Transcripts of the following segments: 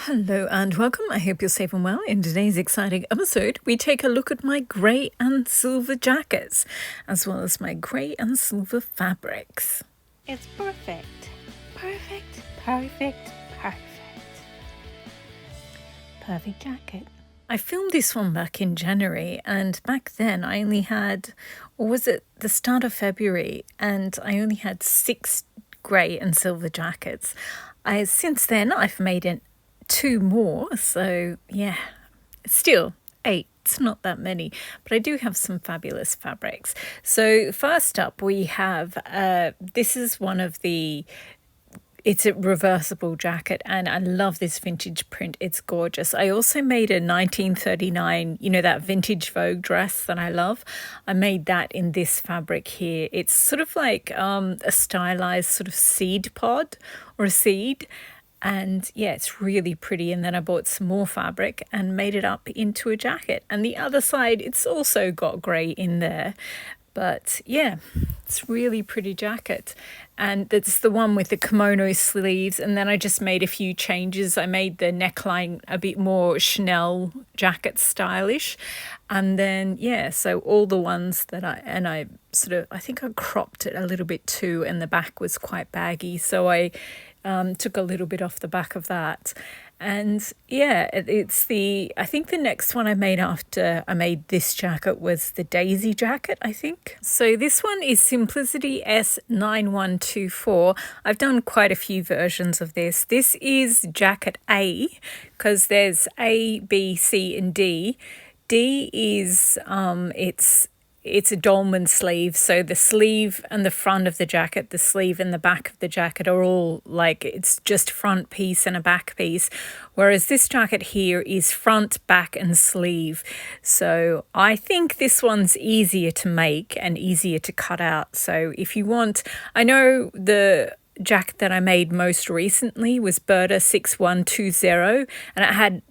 Hello and welcome. I hope you're safe and well. In today's exciting episode, we take a look at my grey and silver jackets, as well as my grey and silver fabrics. It's perfect. Perfect, perfect, perfect. Perfect jacket. I filmed this one back in January, and back then I only had, or was it the start of February, and I only had 6 grey and silver jackets. Since then I've made 2 more, so yeah, still 8. It's not that many, but I do have some fabulous fabrics. So first up we have, this is one of the, it's a reversible jacket, and I love this vintage print. It's gorgeous. I also made a 1939, that vintage Vogue dress that I love. I made that in this fabric here. It's sort of like a stylized sort of seed pod or a seed. And yeah, it's really pretty. And then I bought some more fabric and made it up into a jacket. And the other side, it's also got grey in there. But yeah, it's really pretty jacket. And it's the one with the kimono sleeves. And then I just made a few changes. I made the neckline a bit more Chanel jacket stylish. And then, yeah, so all the ones that I think I cropped it a little bit too. And the back was quite baggy. So I took a little bit off the back of that. And yeah, I think the next one I made after I made this jacket was the Daisy jacket, I think. So this one is Simplicity S9124. I've done quite a few versions of this. This is jacket A, because there's A, B, C, and D. D is, it's a dolman sleeve, so the sleeve and the front of the jacket, the sleeve and the back of the jacket are all like, it's just front piece and a back piece, whereas this jacket here is front, back and sleeve. So I think this one's easier to make and easier to cut out. So if you want, I know the jacket that I made most recently was Berta 6120, and it had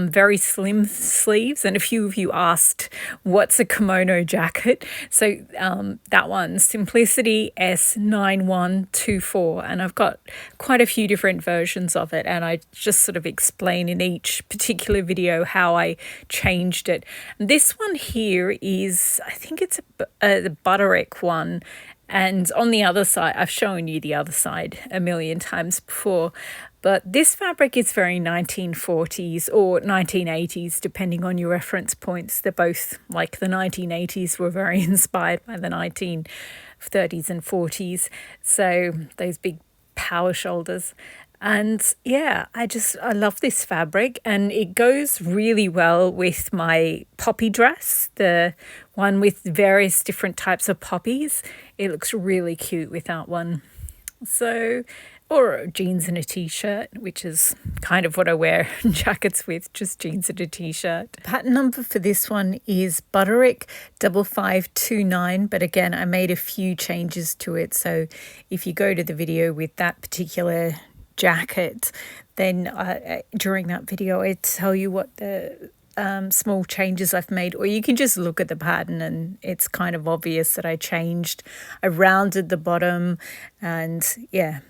very slim sleeves, and a few of you asked what's a kimono jacket. So that one, Simplicity S9124, and I've got quite a few different versions of it, and I just sort of explain in each particular video how I changed it. This one here is, I think it's the Butterick one. And on the other side, I've shown you the other side a million times before, but this fabric is very 1940s or 1980s, depending on your reference points. They're both like the 1980s were very inspired by the 1930s and 40s. So those big power shoulders. And yeah, I love this fabric, and it goes really well with my poppy dress, the one with various different types of poppies. It looks really cute with that one. So, or jeans and a t-shirt, which is kind of what I wear jackets with, just jeans and a t-shirt. Pattern number for this one is Butterick 5529, but again, I made a few changes to it. So if you go to the video with that particular jacket, then during that video I tell you what the small changes I've made, or you can just look at the pattern and it's kind of obvious that I rounded the bottom and yeah,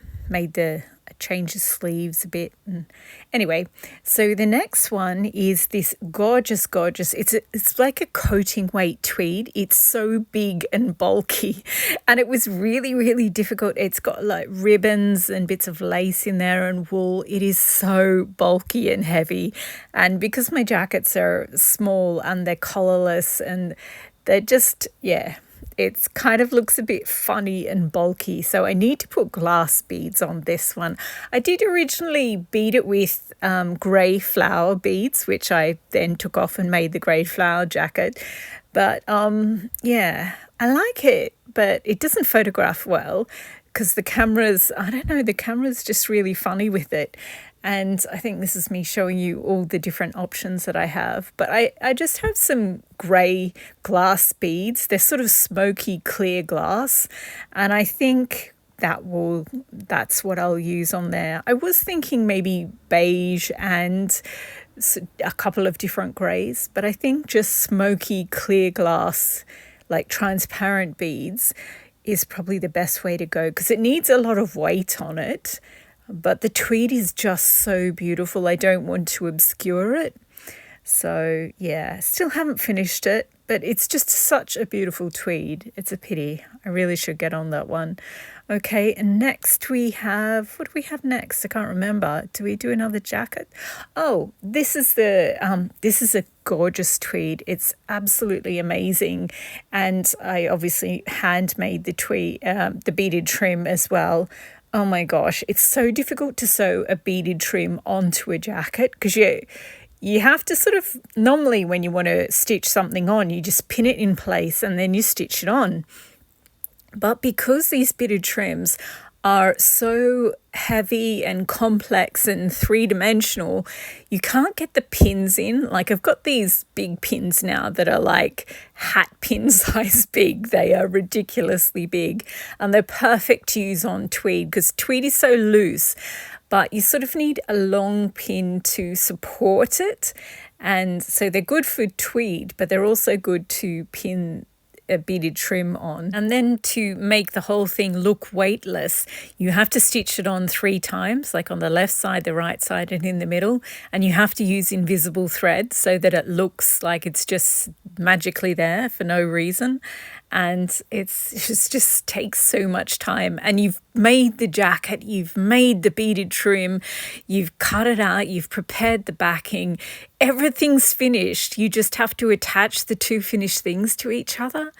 changed the sleeves a bit. And anyway, so the next one is this gorgeous, it's like a coating weight tweed. It's so big and bulky, and it was really, really difficult. It's got like ribbons and bits of lace in there and wool. It is so bulky and heavy, and because my jackets are small and they're collarless and they're just, yeah, it kind of looks a bit funny and bulky, so I need to put glass beads on this one. I did originally bead it with grey flower beads, which I then took off and made the grey flower jacket. But yeah, I like it, but it doesn't photograph well because the camera's just really funny with it. And I think this is me showing you all the different options that I have. But I just have some grey glass beads. They're sort of smoky clear glass. And I think that's what I'll use on there. I was thinking maybe beige and a couple of different greys. But I think just smoky clear glass, like transparent beads, is probably the best way to go because it needs a lot of weight on it. But the tweed is just so beautiful. I don't want to obscure it. So yeah, still haven't finished it, but it's just such a beautiful tweed. It's a pity. I really should get on that one. Okay, and next we have, what do we have next? I can't remember. Do we do another jacket? Oh, this is a gorgeous tweed. It's absolutely amazing. And I obviously handmade the tweed, the beaded trim as well. Oh my gosh, it's so difficult to sew a beaded trim onto a jacket because you have to sort of, normally when you want to stitch something on, you just pin it in place and then you stitch it on. But because these beaded trims are so heavy and complex and three-dimensional, you can't get the pins in. Like I've got these big pins now that are like hat pin size big. They are ridiculously big and they're perfect to use on tweed because tweed is so loose, but you sort of need a long pin to support it. And so they're good for tweed, but they're also good to pin a beaded trim on. And then to make the whole thing look weightless, you have to stitch it on 3 times, like on the left side, the right side, and in the middle. And you have to use invisible thread so that it looks like it's just magically there for no reason. And it just takes so much time. And you've made the jacket, you've made the beaded trim, you've cut it out, you've prepared the backing, everything's finished. You just have to attach the 2 finished things to each other.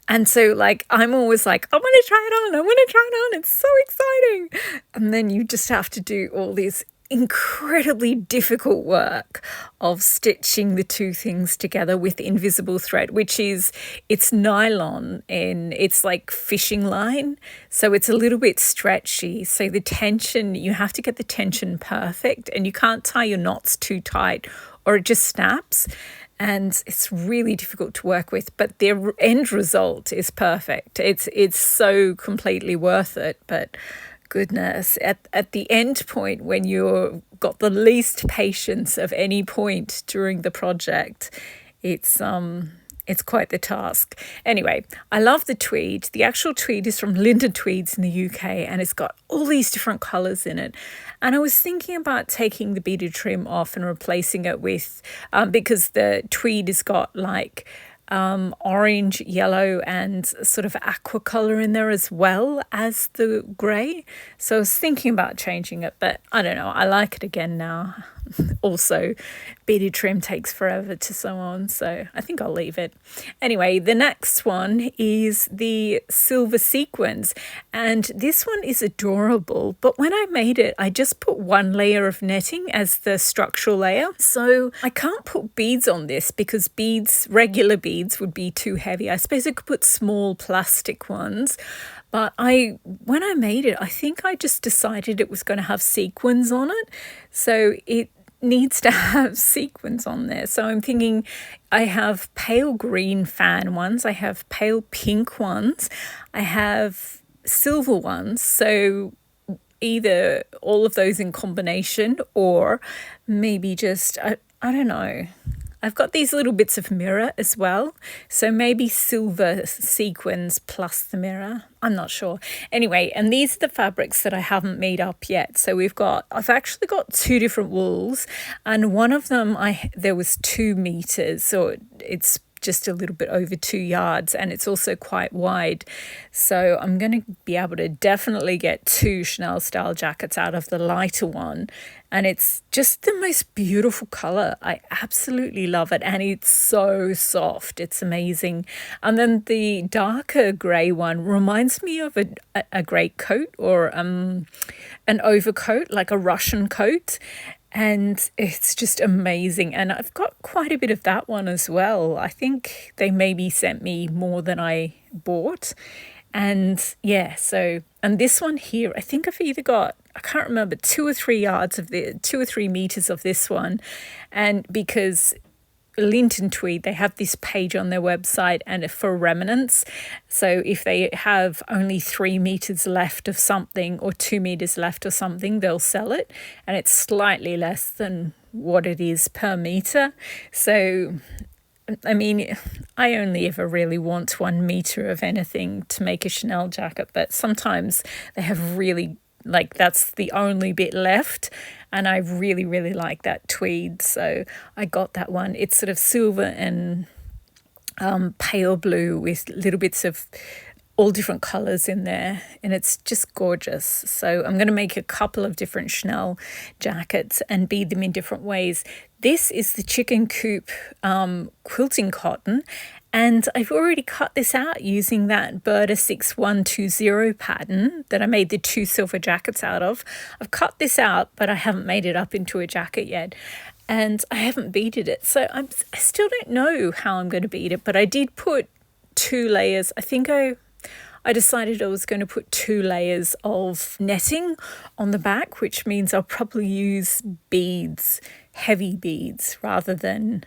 And so like, I'm always like, I want to try it on, I want to try it on, it's so exciting. And then you just have to do all this incredibly difficult work of stitching the 2 things together with invisible thread, which is, it's nylon and it's like fishing line, so it's a little bit stretchy, so the tension, you have to get the tension perfect and you can't tie your knots too tight or it just snaps. And it's really difficult to work with, but the end result is perfect. It's so completely worth it. But goodness, at the end point, when you've got the least patience of any point during the project, it's quite the task. Anyway, I love the tweed. The actual tweed is from Linden Tweeds in the UK and it's got all these different colours in it. And I was thinking about taking the beaded trim off and replacing it with, because the tweed has got like orange, yellow and sort of aqua colour in there as well as the grey. So I was thinking about changing it, but I don't know, I like it again now. Also, beaded trim takes forever to sew on, so I think I'll leave it. Anyway, the next one is the silver sequins, and this one is adorable, but when I made it, I just put 1 layer of netting as the structural layer, so I can't put beads on this because beads, regular beads, would be too heavy. I suppose I could put small plastic ones, but when I made it, I think I just decided it was going to have sequins on it, so it needs to have sequins on there. So I'm thinking I have pale green fan ones, I have pale pink ones, I have silver ones, so either all of those in combination or maybe just, I don't know. I've got these little bits of mirror as well, so maybe silver sequins plus the mirror. I'm not sure. Anyway, and these are the fabrics that I haven't made up yet. So I've actually got 2 different wools, and one of them there was 2 meters, so it's just a little bit over 2 yards, and it's also quite wide. So I'm going to be able to definitely get 2 Chanel style jackets out of the lighter one. And it's just the most beautiful color. I absolutely love it. And it's so soft. It's amazing. And then the darker gray one reminds me of a great coat or an overcoat, like a Russian coat. And it's just amazing. And I've got quite a bit of that one as well. I think they maybe sent me more than I bought. And yeah, so, and this one here, I think I've either got, I can't remember, 2 or 3 yards of 2 or 3 meters of this one. And because Linton Tweed, they have this page on their website and for remnants. So if they have only 3 meters left of something or 2 meters left of something, they'll sell it. And it's slightly less than what it is per meter. So I mean, I only ever really want 1 meter of anything to make a Chanel jacket, but sometimes they have really like that's the only bit left, and I really, really like that tweed, so I got that one. It's sort of silver and pale blue with little bits of all different colors in there, and it's just gorgeous. So I'm going to make a couple of different Chanel jackets and bead them in different ways. This is the chicken coop quilting cotton, and I've already cut this out using that Burda 6120 pattern that I made the 2 silver jackets out of. I've cut this out, but I haven't made it up into a jacket yet, and I haven't beaded it, so I still don't know how I'm going to bead it, but I did put 2 layers. I think I decided I was going to put 2 layers of netting on the back, which means I'll probably use beads, heavy beads, rather than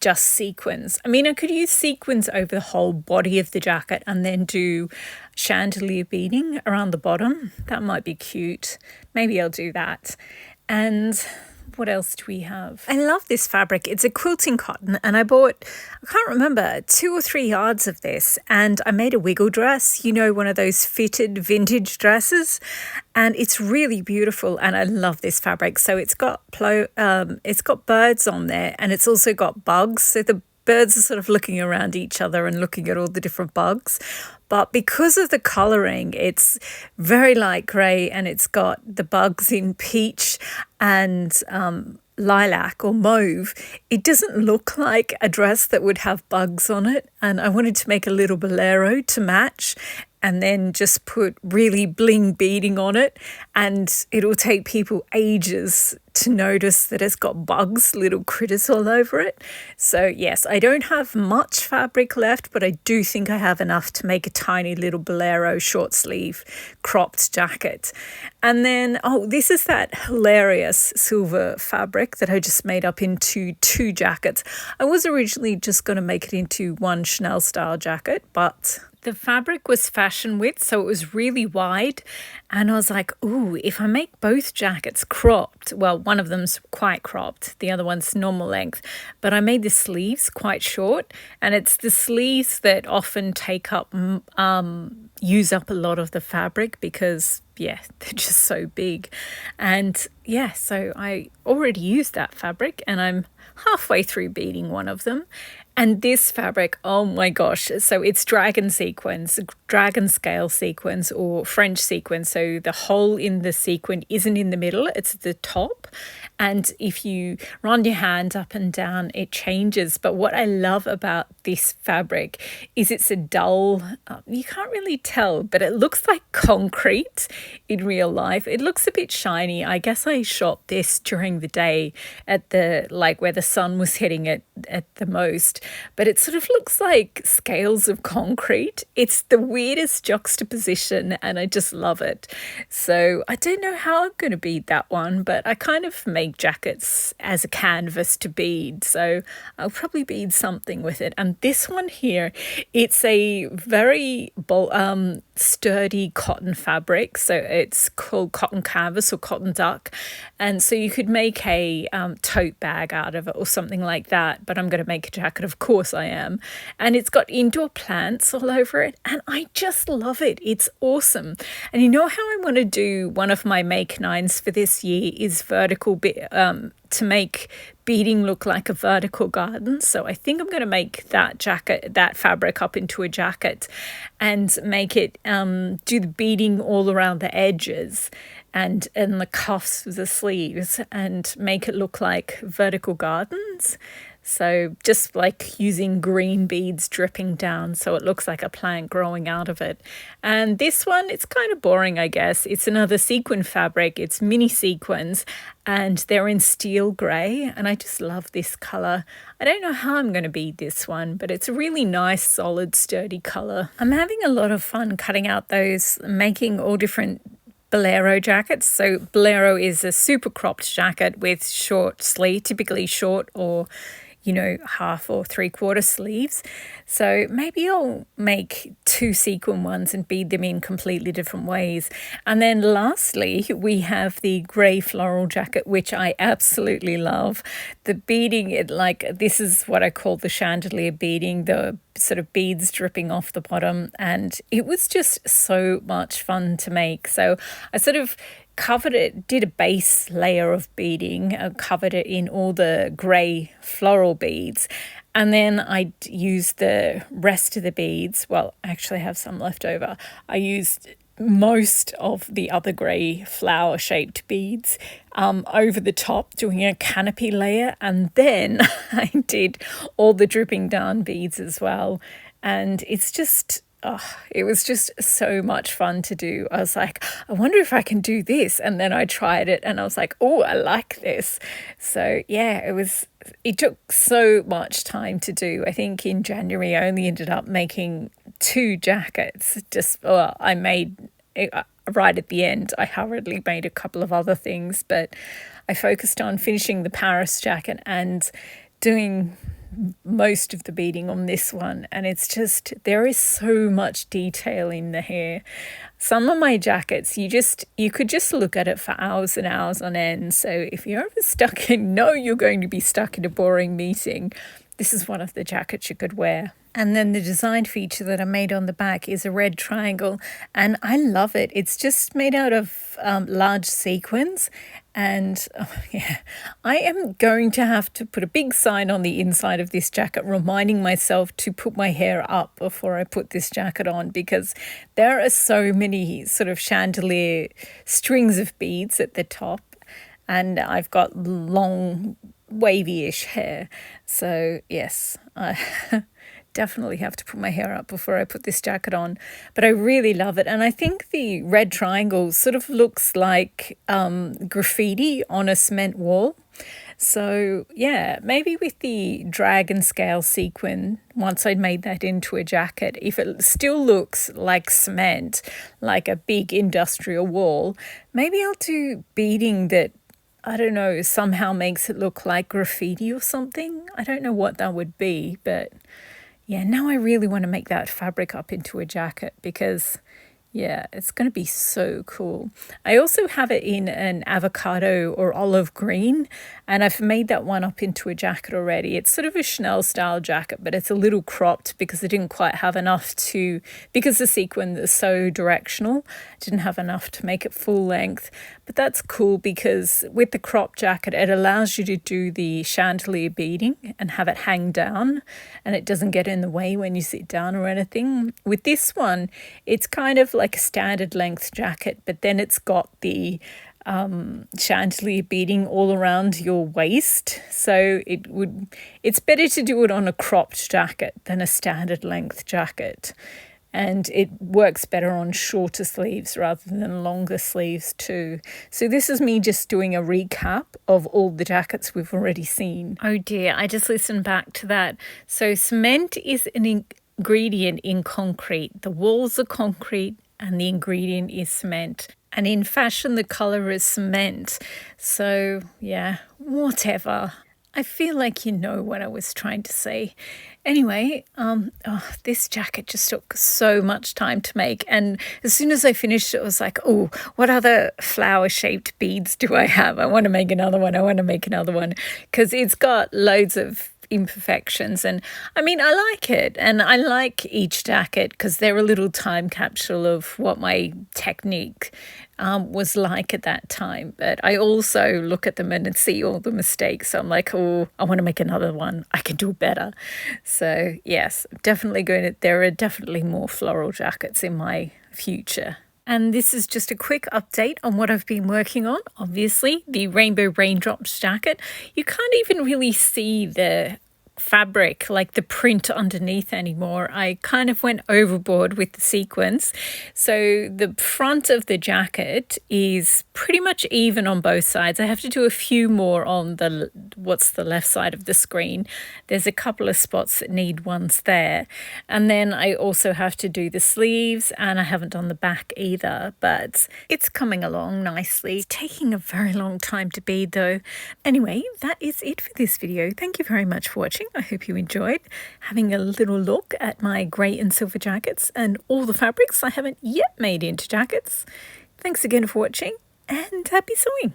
just sequins. I mean, I could use sequins over the whole body of the jacket and then do chandelier beading around the bottom. That might be cute. Maybe I'll do that. And what else do we have? I love this fabric. It's a quilting cotton, and I bought, I can't remember, 2 or 3 yards of this, and I made a wiggle dress, you know, one of those fitted vintage dresses, and it's really beautiful, and I love this fabric. So it's got birds on there, and it's also got bugs, so the birds are sort of looking around each other and looking at all the different bugs. But because of the colouring, it's very light grey, and it's got the bugs in peach and lilac or mauve. It doesn't look like a dress that would have bugs on it. And I wanted to make a little bolero to match, and then just put really bling beading on it, and it'll take people ages to notice that it's got bugs, little critters all over it. So yes, I don't have much fabric left, but I do think I have enough to make a tiny little bolero short sleeve cropped jacket. And then, this is that hilarious silver fabric that I just made up into 2 jackets. I was originally just going to make it into 1 Chanel style jacket, but the fabric was fashion width, so it was really wide. And I was like, ooh, if I make both jackets cropped, well, one of them's quite cropped, the other one's normal length, but I made the sleeves quite short. And it's the sleeves that often use up a lot of the fabric because, yeah, they're just so big. And yeah, so I already used that fabric, and I'm halfway through beading one of them. And this fabric, oh my gosh, so it's dragon sequins, dragon scale sequins or French sequins. So the hole in the sequin isn't in the middle, it's at the top. And if you run your hand up and down, it changes. But what I love about this fabric is it's a dull, you can't really tell, but it looks like concrete in real life. It looks a bit shiny. I guess I shot this during the day at where the sun was hitting it at the most. But it sort of looks like scales of concrete. It's the weirdest juxtaposition, and I just love it. So I don't know how I'm going to bead that one, but I kind of make jackets as a canvas to bead, so I'll probably bead something with it. And this one here, it's a very sturdy cotton fabric, so it's called cotton canvas or cotton duck, and so you could make a tote bag out of it or something like that, but I'm going to make a jacket, of course I am. And it's got indoor plants all over it, and I just love it. It's awesome. And you know how I want to do one of my make nines for this year is vertical to make beading look like a vertical garden. So I think I'm going to make that fabric up into a jacket and make it do the beading all around the edges and the cuffs of the sleeves and make it look like vertical gardens. So just like using green beads dripping down so it looks like a plant growing out of it. And this one, it's kind of boring, I guess. It's another sequin fabric. It's mini sequins, and they're in steel grey, and I just love this colour. I don't know how I'm going to bead this one, but it's a really nice, solid, sturdy colour. I'm having a lot of fun cutting out those, making all different bolero jackets. So bolero is a super cropped jacket with short sleeve, typically short or half or 3/4 sleeves. So maybe I'll make 2 sequin ones and bead them in completely different ways. And then lastly, we have the grey floral jacket, which I absolutely love. The beading, this is what I call the chandelier beading, the sort of beads dripping off the bottom. And it was just so much fun to make. So I sort of covered it, did a base layer of beading, covered it in all the grey floral beads, and then I used the rest of the beads. Well, actually I have some left over. I used most of the other grey flower shaped beads over the top, doing a canopy layer, and then I did all the dripping down beads as well. And it's just it was just so much fun to do. I was like, I wonder if I can do this. And then I tried it and I was like, oh, I like this. So yeah, it took so much time to do. I think in January, I only ended up making 2 jackets. I made it right at the end. I hurriedly made a couple of other things, but I focused on finishing the Paris jacket and doing most of the beading on this one, and it's just, there is so much detail in the hair. Some of my jackets, you could just look at it for hours and hours on end. So if you're ever you're going to be stuck in a boring meeting, this is one of the jackets you could wear. And then the design feature that I made on the back is a red triangle, and I love it. It's just made out of large sequins. And I am going to have to put a big sign on the inside of this jacket reminding myself to put my hair up before I put this jacket on, because there are so many sort of chandelier strings of beads at the top, and I've got long wavy-ish hair. So yes, I definitely have to put my hair up before I put this jacket on, but I really love it. And I think the red triangle sort of looks like graffiti on a cement wall. So yeah, maybe with the dragon scale sequin, once I'd made that into a jacket, if it still looks like cement, like a big industrial wall, maybe I'll do beading that, I don't know, somehow makes it look like graffiti or something. I don't know what that would be, but yeah, now I really want to make that fabric up into a jacket, because yeah, it's going to be so cool. I also have it in an avocado or olive green, and I've made that one up into a jacket already. It's sort of a Chanel style jacket, but it's a little cropped because I didn't quite have enough because the sequin is so directional, I didn't have enough to make it full length. But that's cool because with the crop jacket, it allows you to do the chandelier beading and have it hang down, and it doesn't get in the way when you sit down or anything. With this one, it's kind of like a standard length jacket, but then it's got the chandelier beading all around your waist. So it's better to do it on a cropped jacket than a standard length jacket. And it works better on shorter sleeves rather than longer sleeves too. So this is me just doing a recap of all the jackets we've already seen. Oh dear, I just listened back to that. So cement is an ingredient in concrete. The walls are concrete and the ingredient is cement. And in fashion, the colour is cement. So yeah, whatever. I feel like you know what I was trying to say. Anyway, this jacket just took so much time to make. And as soon as I finished it, I was like, oh, what other flower-shaped beads do I have? I want to make another one. Because it's got loads of imperfections. And I mean, I like it. And I like each jacket because they're a little time capsule of what my technique was like at that time. But I also look at them and see all the mistakes. So I'm like, oh, I want to make another one. I can do better. So yes, there are definitely more floral jackets in my future. And this is just a quick update on what I've been working on. Obviously, the rainbow raindrops jacket. You can't even really see the fabric, like the print underneath anymore. I kind of went overboard with the sequins. So the front of the jacket is pretty much even on both sides. I have to do a few more on what's the left side of the screen. There's a couple of spots that need ones there. And then I also have to do the sleeves, and I haven't done the back either, but it's coming along nicely. It's taking a very long time to bead though. Anyway, that is it for this video. Thank you very much for watching. I hope you enjoyed having a little look at my grey and silver jackets and all the fabrics I haven't yet made into jackets. Thanks again for watching, and happy sewing!